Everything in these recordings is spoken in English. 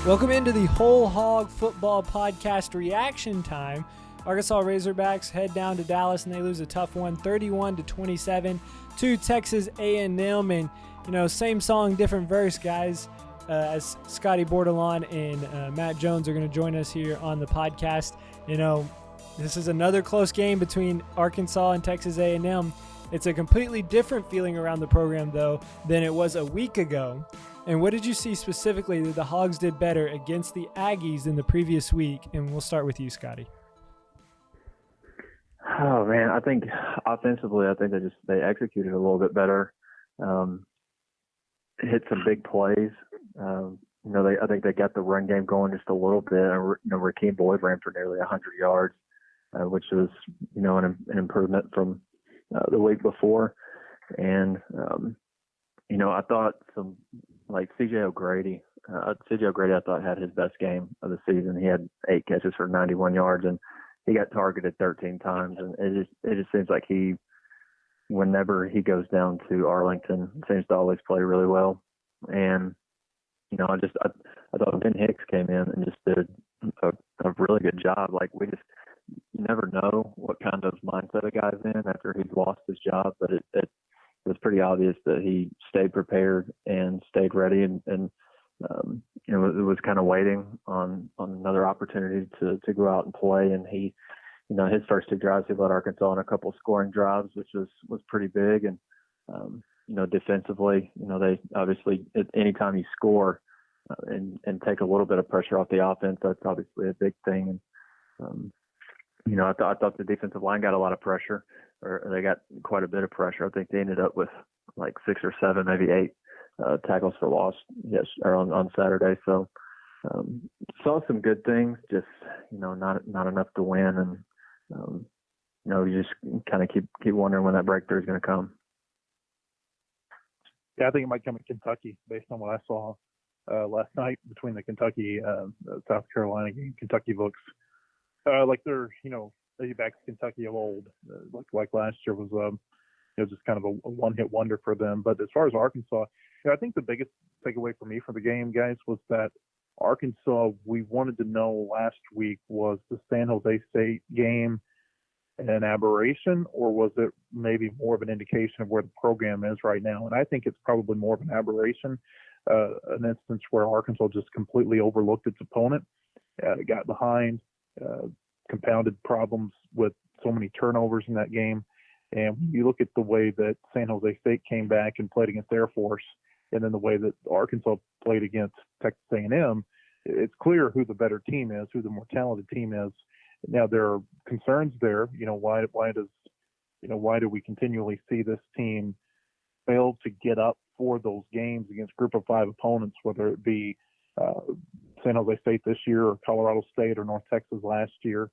Welcome into the WholeHog Football Podcast reaction time. Arkansas Razorbacks head down to Dallas and they lose a tough one, 31-27 to Texas A&M. And, same song, different verse, guys, as Scotty Bordelon and Matt Jones are going to join us here on the podcast. This is another close game between Arkansas and Texas A&M. It's a completely different feeling around the program, though, than it was a week ago. And what did you see specifically that the Hogs did better against the Aggies in the previous week? And we'll start with you, Scotty. Oh man, I think offensively, they executed a little bit better. Hit some big plays. I think they got the run game going just a little bit. Rakeem Boyd ran for nearly 100 yards, which was an improvement from the week before. And I thought some. Like C.J. O'Grady, I thought had his best game of the season. He had 8 catches for 91 yards, and he got targeted 13 times. And it just seems like whenever he goes down to Arlington, seems to always play really well. And I thought Ben Hicks came in and just did a really good job. Like you never know what kind of mindset a guy's in after he's lost his job, but it was pretty obvious that he stayed prepared and stayed ready, and it was kind of waiting on another opportunity to go out and play. And he, his first 2 drives, he led Arkansas on a couple of scoring drives, which was pretty big. And defensively, they obviously anytime you score and take a little bit of pressure off the offense, that's obviously a big thing. And I thought the defensive line got a lot of pressure. Or they got quite a bit of pressure. I think they ended up with like 6 or 7, maybe 8 tackles for loss on Saturday. So saw some good things, just not enough to win, and you just kind of keep wondering when that breakthrough is going to come. Yeah, I think it might come in Kentucky based on what I saw last night between the Kentucky South Carolina game. Kentucky looks like they're back to Kentucky of old, like last year was just kind of a one-hit wonder for them. But as far as Arkansas, I think the biggest takeaway for me from the game, guys, was that Arkansas, we wanted to know last week, was the San Jose State game an aberration, or was it maybe more of an indication of where the program is right now? And I think it's probably more of an aberration, an instance where Arkansas just completely overlooked its opponent, got behind, compounded problems with so many turnovers in that game. And when you look at the way that San Jose State came back and played against Air Force, and then the way that Arkansas played against Texas A&M, it's clear who the better team is, who the more talented team is. Now there are concerns there. Why do we continually see this team fail to get up for those games against Group of 5 opponents, whether it be San Jose State this year or Colorado State or North Texas last year.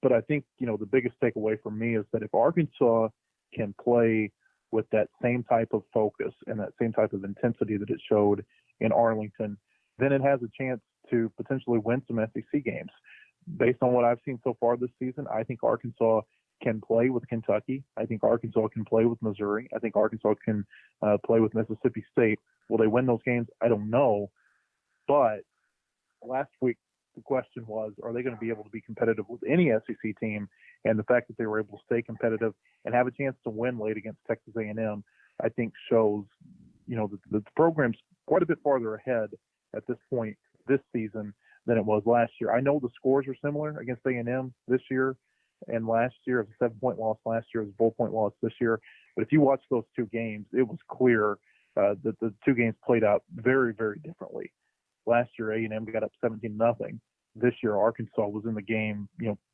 But I think, the biggest takeaway for me is that if Arkansas can play with that same type of focus and that same type of intensity that it showed in Arlington, then it has a chance to potentially win some SEC games. Based on what I've seen so far this season, I think Arkansas can play with Kentucky. I think Arkansas can play with Missouri. I think Arkansas can play with Mississippi State. Will they win those games? I don't know. But last week, the question was, are they going to be able to be competitive with any SEC team? And the fact that they were able to stay competitive and have a chance to win late against Texas A&M, I think shows, that the program's quite a bit farther ahead at this point this season than it was last year. I know the scores are similar against A&M this year and last year. It was a 7-point loss last year. It was a 4-point loss this year. But if you watch those 2 games, it was clear that the 2 games played out very, very differently. Last year, A&M got up 17-0. This year, Arkansas was in the game,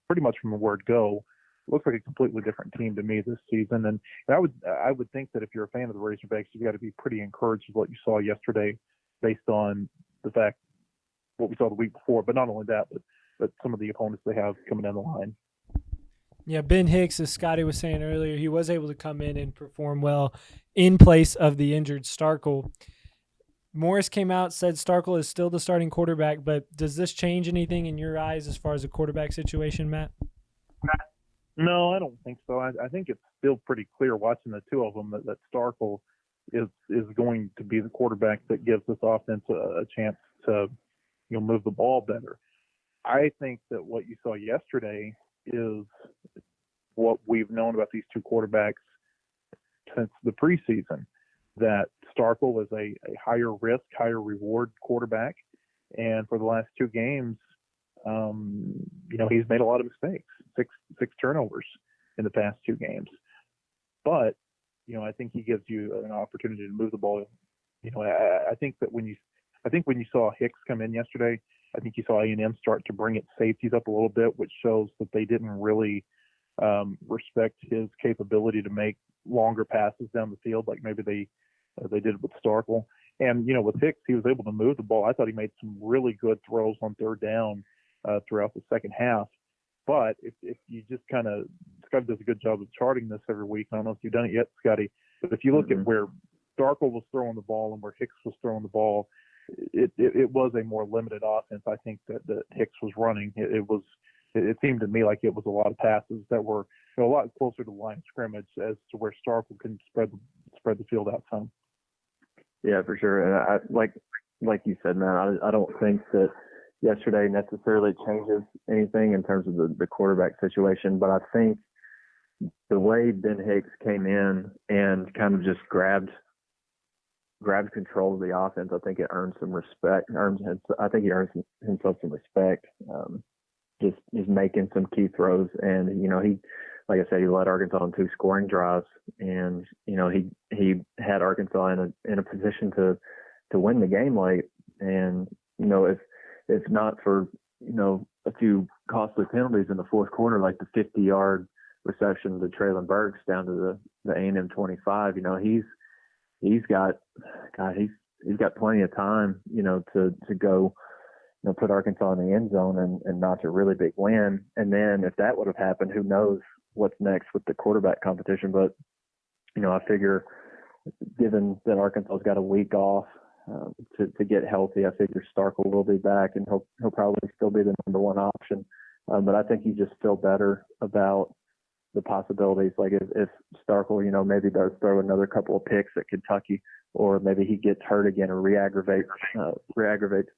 pretty much from the word go. It looks like a completely different team to me this season. And I would think that if you're a fan of the Razorbacks, you've got to be pretty encouraged with what you saw yesterday based on the fact what we saw the week before. But not only that, but some of the opponents they have coming down the line. Yeah, Ben Hicks, as Scotty was saying earlier, he was able to come in and perform well in place of the injured Starkel. Morris came out, said Starkel is still the starting quarterback, but does this change anything in your eyes as far as the quarterback situation, Matt? No, I don't think so. I think it's still pretty clear watching the 2 of them that Starkel is going to be the quarterback that gives this offense a chance to move the ball better. I think that what you saw yesterday is what we've known about these two quarterbacks since the preseason, that Starkel is a higher risk, higher reward quarterback. And for the last two games, he's made a lot of mistakes, six turnovers in the past two games. But, I think he gives you an opportunity to move the ball. I think when you saw Hicks come in yesterday, I think you saw A&M start to bring its safeties up a little bit, which shows that they didn't really respect his capability to make longer passes down the field like maybe they did with Starkel. And, with Hicks, he was able to move the ball. I thought he made some really good throws on third down throughout the second half. But if you just Scotty does a good job of charting this every week. I don't know if you've done it yet, Scotty, but if you look at where Starkel was throwing the ball and where Hicks was throwing the ball, it was a more limited offense. I think that Hicks was running. It seemed to me like it was a lot of passes that were a lot closer to the line of scrimmage as to where Starkel can spread the field out some. Yeah, for sure. And like you said, man, I don't think that yesterday necessarily changes anything in terms of the quarterback situation, but I think the way Ben Hicks came in and kind of just grabbed control of the offense, I think it earned some respect. I think he earns himself some respect. Just making some key throws, and he, like I said, he led Arkansas on 2 scoring drives, and he had Arkansas in a position to win the game late. And if not for a few costly penalties in the fourth quarter, like the 50-yard reception to Traylon Burks down to the A&M 25, he's got plenty of time, to go, put Arkansas in the end zone and notch a really big win. And then if that would have happened, who knows what's next with the quarterback competition. But, I figure given that Arkansas's got a week off to get healthy, I figure Starkel will be back and he'll probably still be the number one option. But I think you just feel better about the possibilities. Like if Starkel, maybe does throw another couple of picks at Kentucky, or maybe he gets hurt again and re-aggravates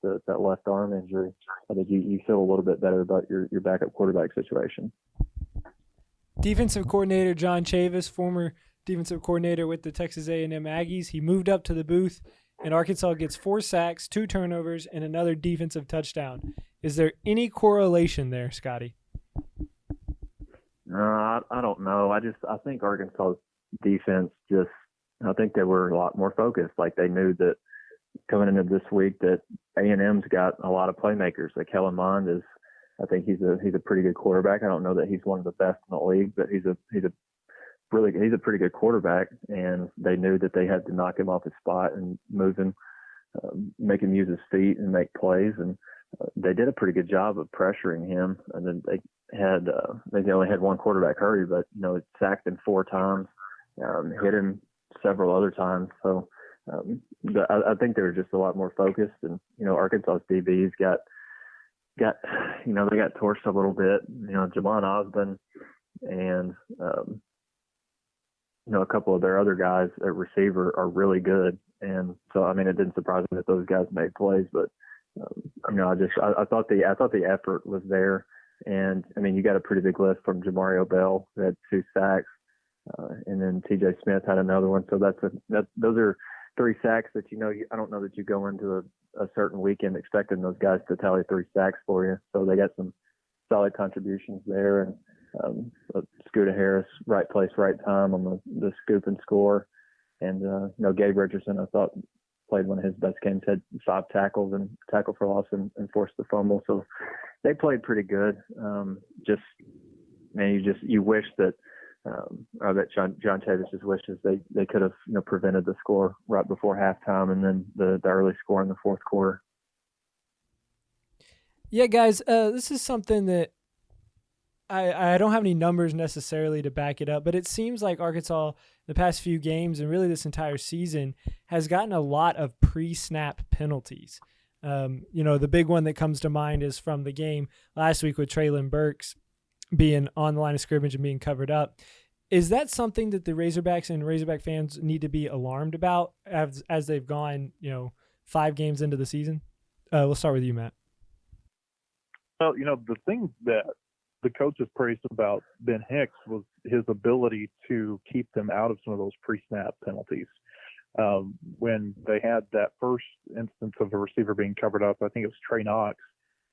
that left arm injury. I think you feel a little bit better about your backup quarterback situation. Defensive coordinator John Chavis, former defensive coordinator with the Texas A&M Aggies, he moved up to the booth, and Arkansas gets 4 sacks, 2 turnovers, and another defensive touchdown. Is there any correlation there, Scotty? No, I don't know. I think Arkansas's defense I think they were a lot more focused. Like they knew that coming into this week that A&M's got a lot of playmakers. Like Kellen Mond I think he's a pretty good quarterback. I don't know that he's one of the best in the league, but he's a pretty good quarterback. And they knew that they had to knock him off his spot and move him, make him use his feet and make plays. And they did a pretty good job of pressuring him. And then they only had one quarterback hurry, but it sacked him 4 times, hit him several other times. So I think they were just a lot more focused. And Arkansas's DBs got they got torched a little bit. Jamon Osborne and a couple of their other guys at receiver are really good. And so it didn't surprise me that those guys made plays, but I thought the effort was there. And you got a pretty big list from Jamario Bell, who had 2 sacks, and then TJ Smith had another one. So those are 3 sacks that I don't know that you go into a certain weekend expecting those guys to tally 3 sacks for you. So they got some solid contributions there. And Scooter Harris, right place, right time on the scoop and score. And Gabe Richardson, I thought, played one of his best games, had 5 tackles and tackle for loss and forced the fumble. So they played pretty good. You wish that, I bet John Chavis just wishes they could have prevented the score right before halftime and then the early score in the fourth quarter. Yeah, guys, this is something that I don't have any numbers necessarily to back it up, but it seems like Arkansas the past few games and really this entire season has gotten a lot of pre-snap penalties. The big one that comes to mind is from the game last week with Traylon Burks being on the line of scrimmage and being covered up. Is that something that the Razorbacks and Razorback fans need to be alarmed about as they've gone, 5 games into the season? We'll start with you, Matt. Well, the thing that the coaches praised about Ben Hicks was his ability to keep them out of some of those pre-snap penalties. When they had that first instance of a receiver being covered up, I think it was Trey Knox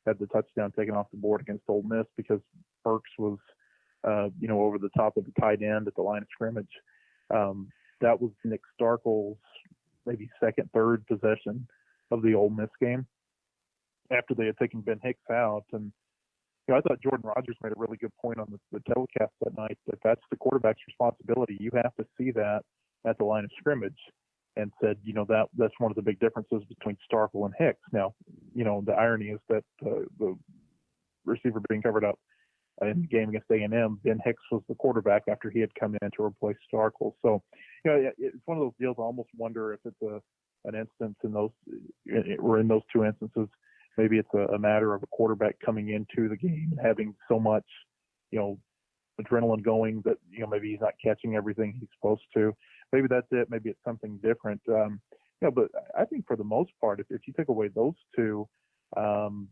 had the touchdown taken off the board against Ole Miss because Burks was, over the top of the tight end at the line of scrimmage. That was Nick Starkel's maybe second, third possession of the Ole Miss game after they had taken Ben Hicks out. And I thought Jordan Rogers made a really good point on the telecast that night, that that's the quarterback's responsibility. You have to see that at the line of scrimmage, and said, that's one of the big differences between Starkel and Hicks. Now, the irony is that the receiver being covered up in the game against A&M, Ben Hicks was the quarterback after he had come in to replace Starkel. So, it's one of those deals. I almost wonder if it's an instance in those two instances. Maybe it's a matter of a quarterback coming into the game and having so much, adrenaline going that, maybe he's not catching everything he's supposed to. Maybe that's it. Maybe it's something different. But I think for the most part, if you take away those two, from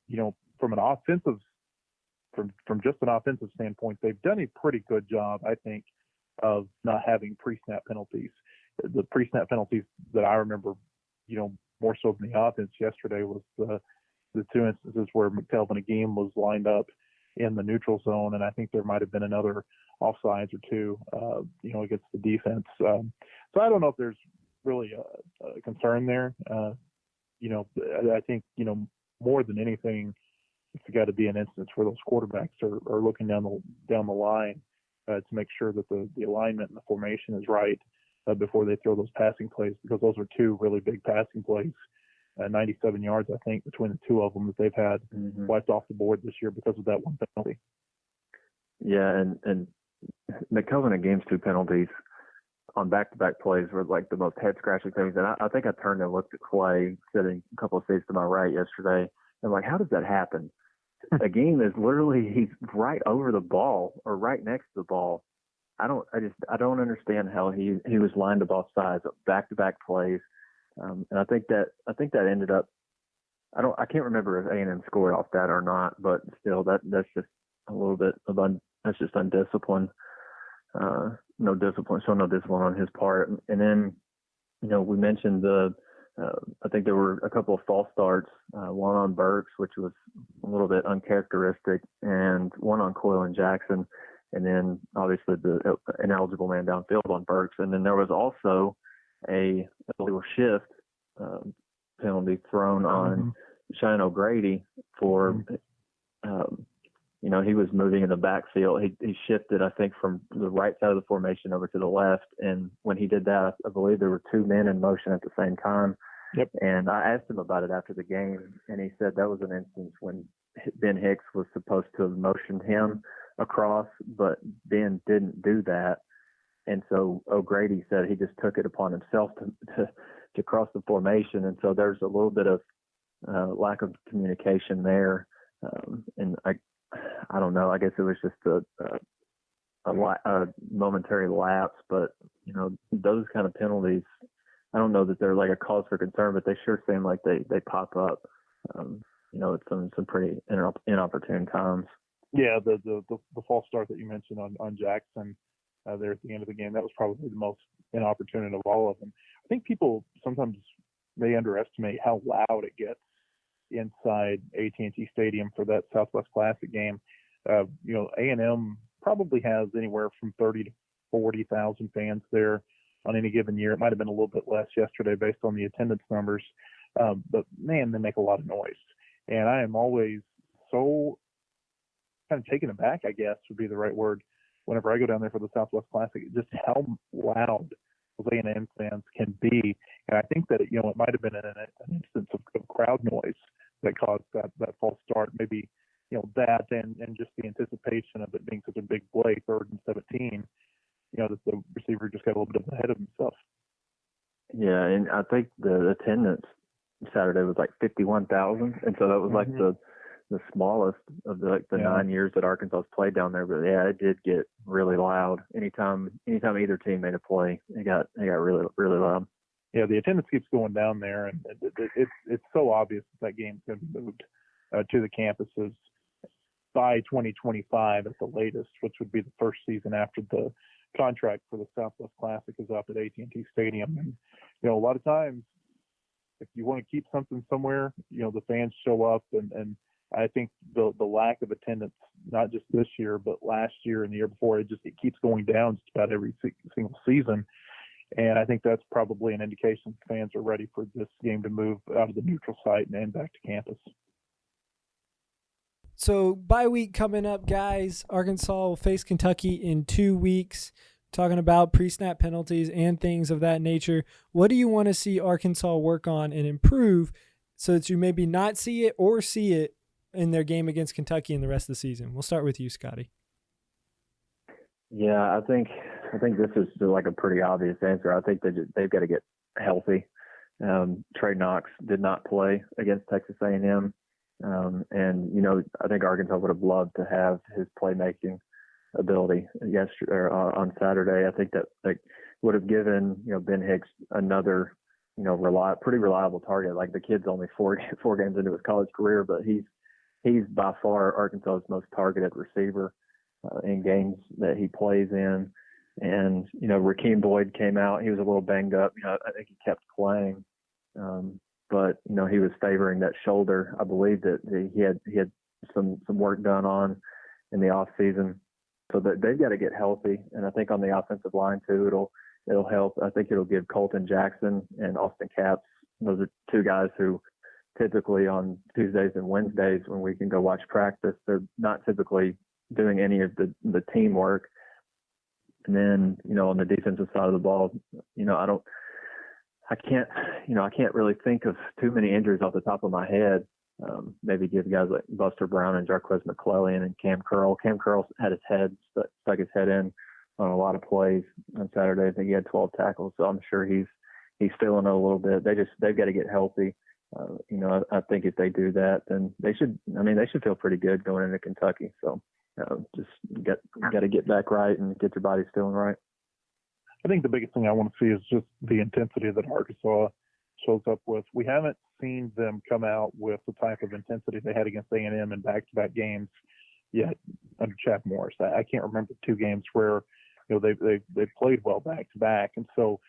an offensive, from just an offensive standpoint, they've done a pretty good job, I think, of not having pre-snap penalties. The pre-snap penalties that I remember, more so than the offense yesterday was the two instances where McTelvin Agim was lined up in the neutral zone, and I think there might have been another offsides or two, against the defense. So I don't know if there's really a concern there. I think, more than anything, it's got to be an instance where those quarterbacks are looking down the line to make sure that the alignment and the formation is right before they throw those passing plays, because those are two really big passing plays. 97 yards, I think, between the two of them that they've had wiped off the board this year because of that one penalty. Yeah, and McKelvin and Game's 2 penalties on back-to-back plays were like the most head-scratching things. And I think I turned and looked at Clay sitting a couple of seats to my right yesterday. And like, how does that happen? A game is literally, he's right over the ball or right next to the ball. I don't understand how he was lined to both sides of back-to-back plays. And I think that ended up, I can't remember if A&M scored off that or not, but still that's just a little bit of that's just undisciplined. No discipline on his part. And then, we mentioned I think there were a couple of false starts, one on Burks, which was a little bit uncharacteristic, and one on Coyle and Jackson. And then obviously the ineligible man downfield on Burks. And then there was also a little shift penalty thrown on Shane O'Grady for, he was moving in the backfield. He shifted, I think, from the right side of the formation over to the left. And when he did that, I believe there were 2 men in motion at the same time. Yep. And I asked him about it after the game, and he said that was an instance when Ben Hicks was supposed to have motioned him across, but Ben didn't do that. And so O'Grady said he just took it upon himself to cross the formation. And so there's a little bit of lack of communication there. And I don't know. I guess it was just a momentary lapse, but those kind of penalties, I don't know that they're like a cause for concern, but they sure seem like they pop up. At some pretty inopportune times. Yeah, the false start that you mentioned on Jackson there at the end of the game, that was probably the most inopportune of all of them. I think people sometimes may underestimate how loud it gets inside AT&T Stadium for that Southwest Classic game. A&M probably has anywhere from 30 to 40,000 fans there on any given year. It might have been a little bit less yesterday based on the attendance numbers, but man, they make a lot of noise. And I am always so kind of taken aback, I guess would be the right word, whenever I go down there for the Southwest Classic, just how loud those A&M fans can be. And I think that it might have been an instance of crowd noise that caused that false start. Maybe that and just the anticipation of it being such a big play, 3rd and 17. That the receiver just got a little bit ahead of himself. Yeah, and I think the attendance Saturday was like 51,000, and so that was like the the smallest of the 9 years that Arkansas's played down there. But yeah, it did get really loud. Anytime either team made a play, it got really, really loud. Yeah, the attendance keeps going down there, and it's so obvious that game's going to be moved to the campuses by 2025 at the latest, which would be the first season after the contract for the Southwest Classic is up at AT&T Stadium. And a lot of times, if you want to keep something somewhere, the fans show up, and I think the lack of attendance, not just this year, but last year and the year before, it keeps going down just about every single season. And I think that's probably an indication fans are ready for this game to move out of the neutral site and back to campus. So bye week coming up, guys. Arkansas will face Kentucky in 2 weeks. Talking about pre-snap penalties and things of that nature. What do you want to see Arkansas work on and improve so that you maybe not see it or see it in their game against Kentucky in the rest of the season? We'll start with you, Scotty. Yeah, I think this is like a pretty obvious answer. I think they've got to get healthy. Trey Knox did not play against Texas A&M, and I think Arkansas would have loved to have his playmaking ability yesterday or on Saturday. I think that would have given Ben Hicks another pretty reliable target. Like, the kid's only four games into his college career, but he's by far Arkansas's most targeted receiver in games that he plays in. And, Rakeem Boyd came out. He was a little banged up. I think he kept playing. But, he was favoring that shoulder. I believe that he had some work done on in the off season. So that they've got to get healthy. And I think on the offensive line too, it'll help. I think it'll give Colton Jackson and Austin Capps. Those are two guys who typically on Tuesdays and Wednesdays when we can go watch practice, they're not typically doing any of the teamwork. And then, on the defensive side of the ball, I can't really think of too many injuries off the top of my head. Maybe give guys like Buster Brown and Jarquez McClellan and Cam Curl. Cam Curl had his head stuck his head in on a lot of plays on Saturday. I think he had 12 tackles, so I'm sure he's feeling it a little bit. They've got to get healthy. I think if they do that, then they should feel pretty good going into Kentucky. So just got to get back right and get your bodies feeling right. I think the biggest thing I want to see is just the intensity that Arkansas shows up with. We haven't seen them come out with the type of intensity they had against A&M in back-to-back games yet under Chad Morris. I can't remember 2 games where they played well back-to-back, and so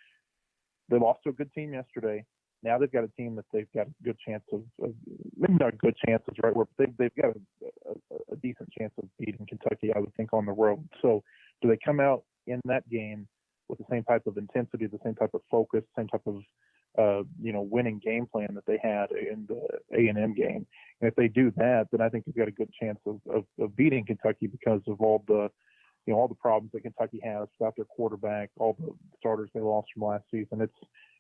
they lost to a good team yesterday. Now they've got a team that they've got a good chance of maybe not a good chance is the right word, but they've got a decent chance of beating Kentucky, I would think, on the road. So do they come out in that game with the same type of intensity, the same type of focus, same type of winning game plan that they had in the A&M game? And if they do that, then I think they've got a good chance of beating Kentucky because of all the problems that Kentucky has without their quarterback, all the starters they lost from last season.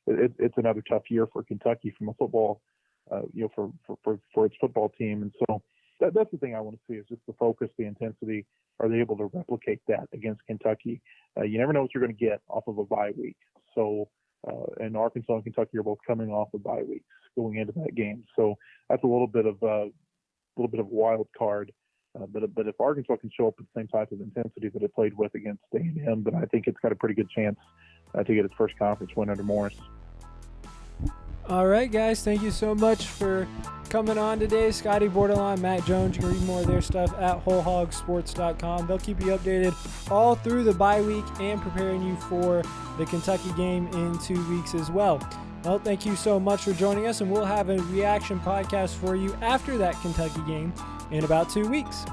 It's another tough year for Kentucky from a football, for its football team. And so that's the thing I want to see is just the focus, the intensity. Are they able to replicate that against Kentucky? You never know what you're going to get off of a bye week. So, and Arkansas and Kentucky are both coming off of bye weeks going into that game. So that's a little bit of a wild card. But if Arkansas can show up with the same type of intensity that it played with against A&M, then I think it's got a pretty good chance to get its first conference win under Morris. All right, guys. Thank you so much for coming on today. Scotty Bordelon, Matt Jones. You can read more of their stuff at WholeHogSports.com. They'll keep you updated all through the bye week and preparing you for the Kentucky game in 2 weeks as well. Well, thank you so much for joining us, and we'll have a reaction podcast for you after that Kentucky game in about 2 weeks.